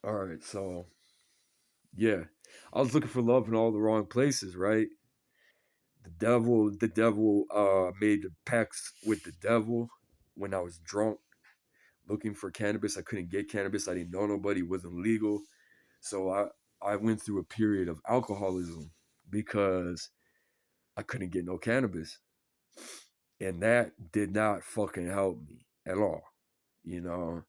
All right, so yeah, I was looking for love in all the wrong places, right? The devil made pacts with the devil when I was drunk, looking for cannabis. I couldn't get cannabis. I didn't know nobody. It wasn't legal. So I went through a period of alcoholism because I couldn't get no cannabis. And that did not fucking help me at all, you know.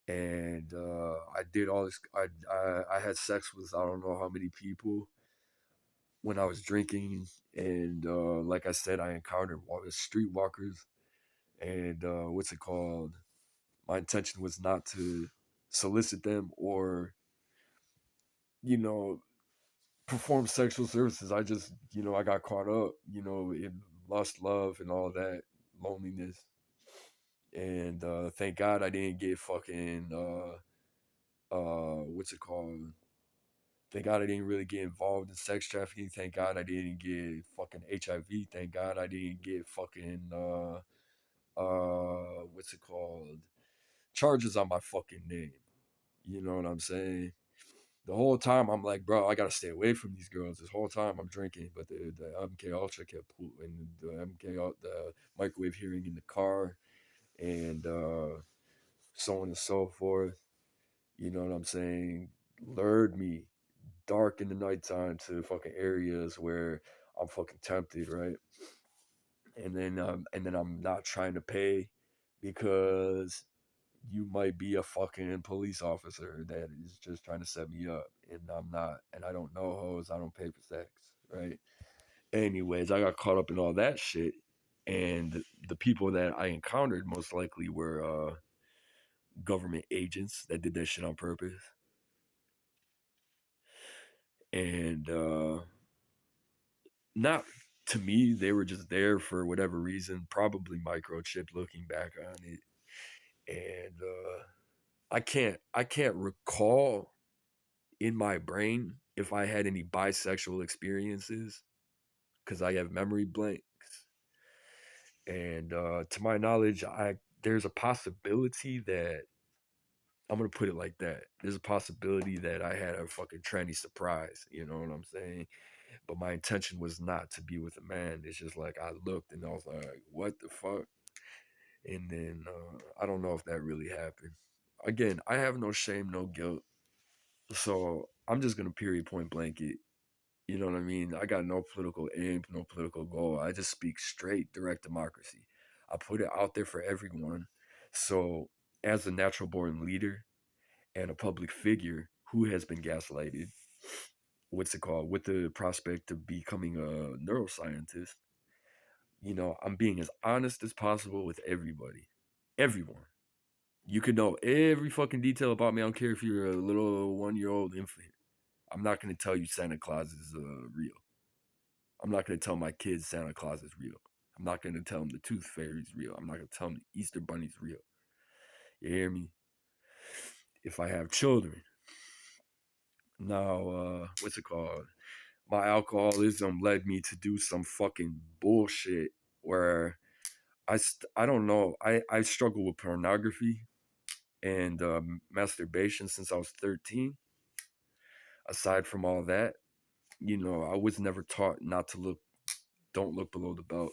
And I did all this. I had sex with I don't know how many people when I was drinking, and like I said, I encountered streetwalkers, and what's it called? My intention was not to solicit them or you know perform sexual services. I just I got caught up in lust, love, and all that loneliness, and thank God I didn't get fucking what's it called? Thank God I didn't really get involved in sex trafficking. Thank God I didn't get fucking HIV. Thank God I didn't get fucking what's it called? Charges on my fucking name. You know what I'm saying? The whole time I'm like, bro, I gotta stay away from these girls. This whole time I'm drinking, but the MK Ultra kept and the microwave hearing in the car, and so on and so forth. You know what I'm saying? Lured me dark in the nighttime to fucking areas where I'm fucking tempted, right? And then I'm not trying to pay because you might be a fucking police officer that is just trying to set me up, and I'm not, and I don't know hoes, I don't pay for sex, right? Anyways, I got caught up in all that shit, and the people that I encountered most likely were government agents that did that shit on purpose, and not to me, they were just there for whatever reason, probably microchip looking back on it, and I can't recall in my brain if I had any bisexual experiences because I have memory blanks. And to my knowledge, I there's a possibility that I'm gonna put it like that. There's a possibility that I had a fucking tranny surprise. You know what I'm saying? But my intention was not to be with a man. It's just like I looked and I was like, "What the fuck?" And then I don't know if that really happened. Again, I have no shame, no guilt. So I'm just gonna period point blank it. You know what I mean? I got no political aim, no political goal. I just speak straight, direct democracy. I put it out there for everyone. So, as a natural born leader and a public figure who has been gaslighted, what's it called, with the prospect of becoming a neuroscientist, I'm being as honest as possible with everybody. Everyone. You could know every fucking detail about me. I don't care if you're a little 1 year old infant. I'm not going to tell you Santa Claus is real. I'm not going to tell my kids Santa Claus is real. I'm not going to tell them the Tooth Fairy is real. I'm not going to tell them the Easter Bunny's real. You hear me? If I have children. Now, what's it called? My alcoholism led me to do some fucking bullshit where I don't know. I struggle with pornography and masturbation since I was 13. Aside from all that, I was never taught not to don't look below the belt.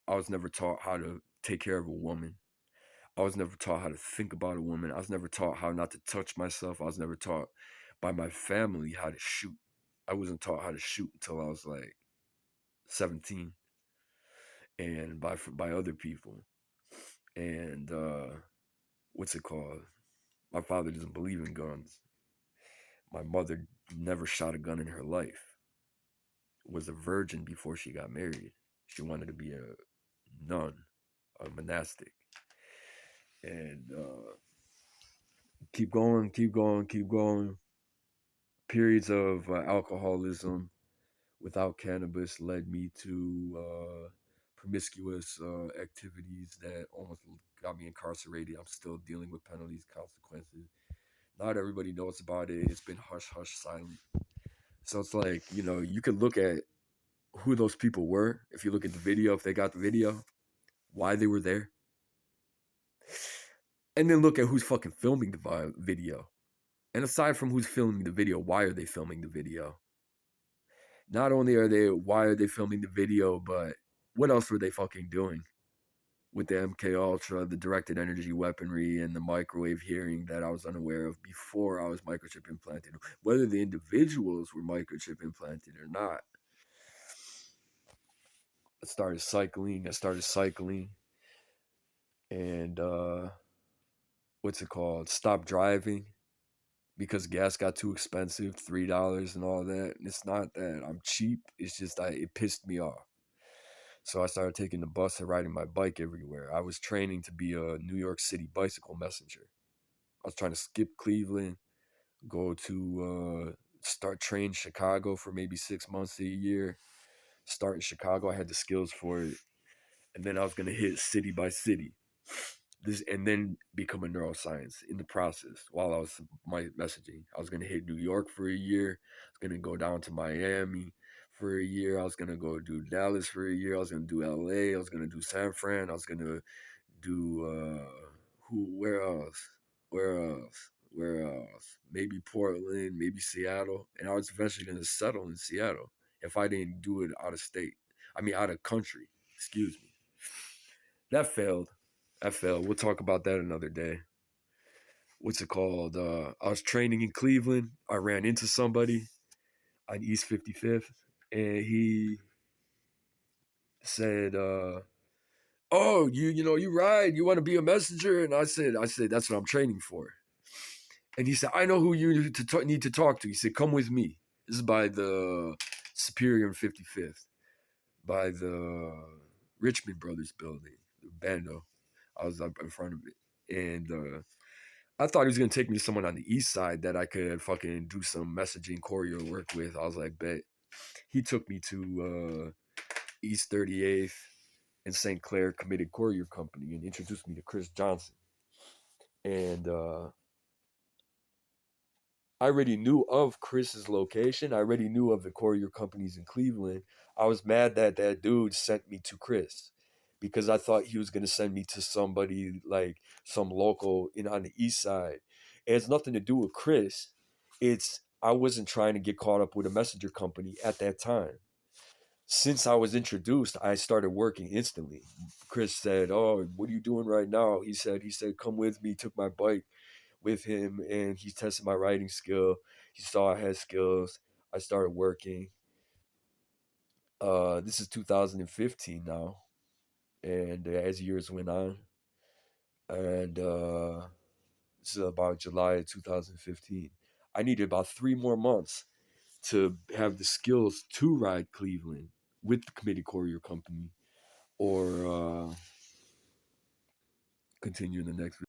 I was never taught how to take care of a woman. I was never taught how to think about a woman. I was never taught how not to touch myself. I was never taught by my family how to shoot. I wasn't taught how to shoot until I was like 17 and by other people. And what's it called? My father doesn't believe in guns. My mother never shot a gun in her life. Was a virgin before she got married. She wanted to be a nun, a monastic. And keep going, keep going, keep going. Periods of alcoholism without cannabis led me to promiscuous activities that almost got me incarcerated. I'm still dealing with penalties, consequences. Not everybody knows about it. It's been hush hush silent. So it's like, you can look at who those people were. If you look at the video, if they got the video, why they were there, and then look at who's fucking filming the video. And aside from who's filming the video, why are they filming the video? Not only why are they filming the video, but what else were they fucking doing with the MK Ultra, the directed energy weaponry, and the microwave hearing that I was unaware of before I was microchip implanted? Whether the individuals were microchip implanted or not. I started cycling, and what's it called? Stopped driving because gas got too expensive, $3 and all that. And it's not that I'm cheap. It's just it pissed me off. So I started taking the bus and riding my bike everywhere. I was training to be a New York City bicycle messenger. I was trying to skip Cleveland, go to start train Chicago for maybe 6 months a year. Start in Chicago, I had the skills for it, and then I was gonna hit city by city. This and then become a neuroscience in the process while I was my messaging. I was gonna hit New York for a year. I was gonna go down to Miami for a year. I was gonna go do Dallas for a year. I was gonna do LA. I was gonna do San Fran. I was gonna do where else? Where else? Where else? Maybe Portland, maybe Seattle. And I was eventually gonna settle in Seattle if I didn't do it out of state. I mean out of country. Excuse me. That failed. That failed. We'll talk about that another day. What's it called? I was training in Cleveland. I ran into somebody on East 55th, and he said, "Oh, you ride. You want to be a messenger?" And I said, that's what I'm training for. And he said, "I know who you need to talk to." He said, "Come with me." This is by the Superior and 55th, by the Richmond Brothers building, the Bando. I was up in front of it, and I thought he was gonna take me to someone on the east side that I could fucking do some messaging courier work with. I was like, bet. He took me to East 38th and St. Clair Committed Courier Company and introduced me to Chris Johnson. And I already knew of Chris's location. I already knew of the courier companies in Cleveland. I was mad that that dude sent me to Chris because I thought he was going to send me to somebody like some local on the east side. It has nothing to do with Chris. It's I wasn't trying to get caught up with a messenger company at that time. Since I was introduced, I started working instantly. Chris said, "Oh, what are you doing right now?" He said, "Come with me." Took my bike with him, and he tested my writing skill. He saw I had skills. I started working. This is 2015 now, and as years went on, and this is about July of 2015. I needed about 3 more months to have the skills to ride Cleveland with the Committee Courier Company, or continue in the next